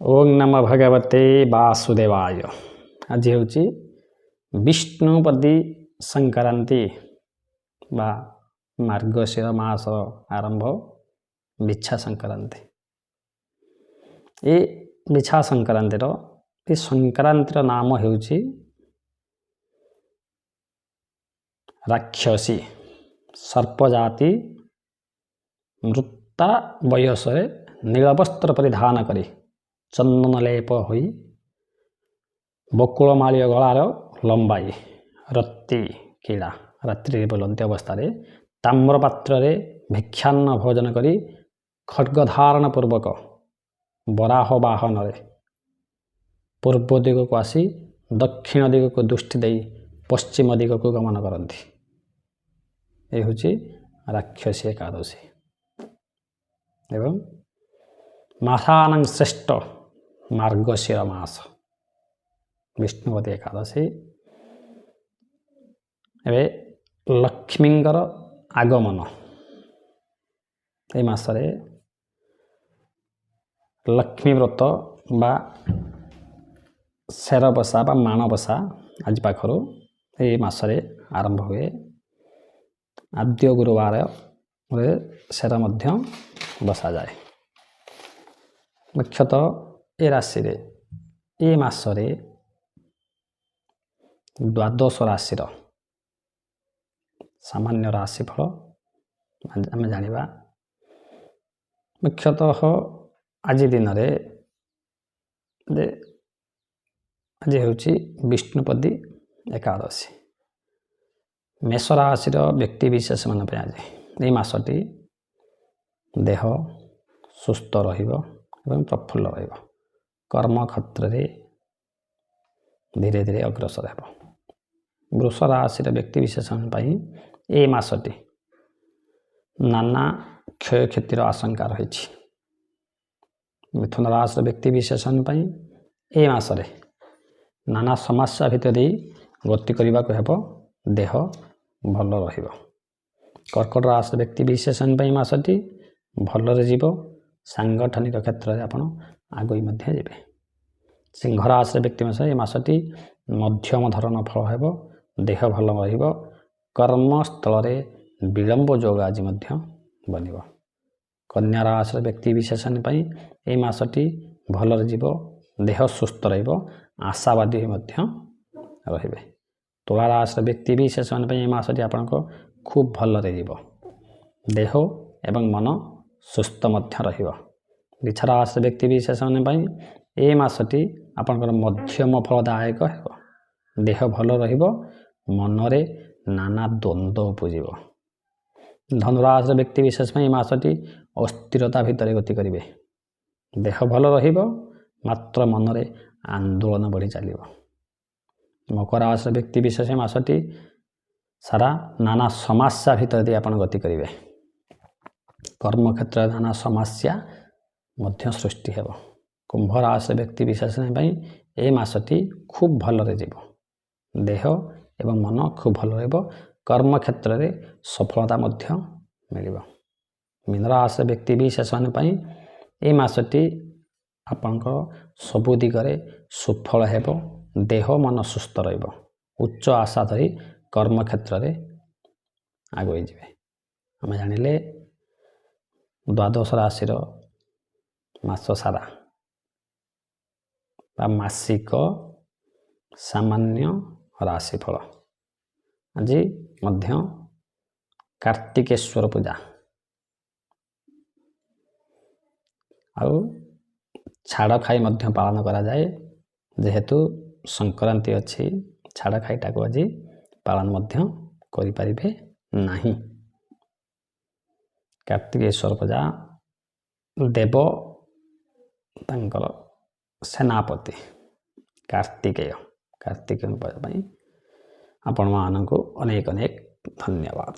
ओम नमः भगवते वासुदेवाय। आज हूँ विष्णुपदी संक्रांति बा मार्गशीर मास आरंभ बिछा संक्रांति। ये बिछा संक्रांतिर ये संक्रांतिर नाम हूँ राक्षसी सर्पजाति मृता वयस नीलवस्त्र परिधान करी चंदन लेप होई बकुलमाली गलार लंबाई रत्ती कीड़ा रात्रि बोलती अवस्था ताम्रपात्र भिक्षान्न भोजन करी खड्ग धारण पूर्वक बराह वाहन पूर्व दिग को आसी दक्षिण दिग को दृष्टि दे पश्चिम दिग को गमन करती। ये हूँ राक्षसी एकादशी एवं मासानं श्रेष्ठ मार्गशीर मास विष्णुपदी एकादशी। एवं लक्ष्मींकर आगमन ये मासरे लक्ष्मी व्रत बा शेर बसा बा माणबसा आज पाखर ये मासरे आरंभ हुए। आद्य गुरुवार शेर मध्य बसा जाए। मुख्यतः ये राशि ये मासरे द्वादश राशि सामान्य राशिफल आम जानिबा। मुख्यतः आज दिन आज हूँ विष्णुपदी एकादशी। मेष राशि व्यक्ति विशेष मान आज ये मासटी देह सुस्थ रहिबो एवं प्रफुल्ल रहिबो। कर्म क्षेत्र धीरे धीरे अग्रसर हेबो। वृष राशि व्यक्ति विशेष ये मासटी नाना क्षय क्षतिर आशंका रही। मिथुन राशि व्यक्ति विशेष ये मासरे नाना समस्या भितर गति करने को हेबो। देह भल रहिबो। कर्कट राशि व्यक्ति विशेष मासटी भल जीव सांगठनिक क्षेत्र में आपण आगई जीवे। सिंह राशि व्यक्ति ये मासटी मध्यम धरण फल हेबो। देह भल रहिबो। कर्मस्थल विलंब जोग आज बनिबो। कन्या राशि व्यक्ति विशेष ये मासटी भल जीव देह सुस्थ रहिबो। आशावादी रहिबे। तुला राशि व्यक्ति विशेष ये मासटी आपण खूब भल जीव देह एवं मन सुस्थ रहिबो। वृष राशि व्यक्ति विशेष ये मासटी आपणकर मध्यम फलदायक हेबो। देह भल रहिबो। मनरे नाना द्वंद्व उपजीव। धनुराशि व्यक्ति विशेष ये मासटी अस्थिरता भितर गति करिवे। देह भल रहिबो मात्र मनरे आंदोलन बढ़ी चलिबो। मकर राशि व्यक्ति विशेष मासटी सारा नाना समस्या भितर दे आपण गति करिवे। कर्म क्षेत्र नाना समस्या मध्य सृष्टि हेबो। कुंभ राशि व्यक्ति विशेष ये मासटी खूब भल जीव देह एवं मन खूब भल रहिबो। कर्म क्षेत्र में सफलता मध्य मिलिबो। मीन राशि व्यक्ति विशेष ये मासटी आपणकर सबु दिगरे सुफल हेबो। देह मन सुस्थ रहिबो। उच्च आशा धरी कर्म क्षेत्र में आगई जीवे। आम जानिले द्वादश राशि मास सारा मासिक सामान्य राशिफल। आज मध्य कार्तिकेश्वर पूजा आउ छाड़ खाई मध्य पालन करा जाए। जेहेतु संक्रांति अच्छी छाड़ खाईटा को आज पालन मध्य करि परिबे नाही। कार्तिकेश्वर पूजा देव तांकर सेनापति कार्तिकेय पूजा आपण मानक अनेक अनेक धन्यवाद।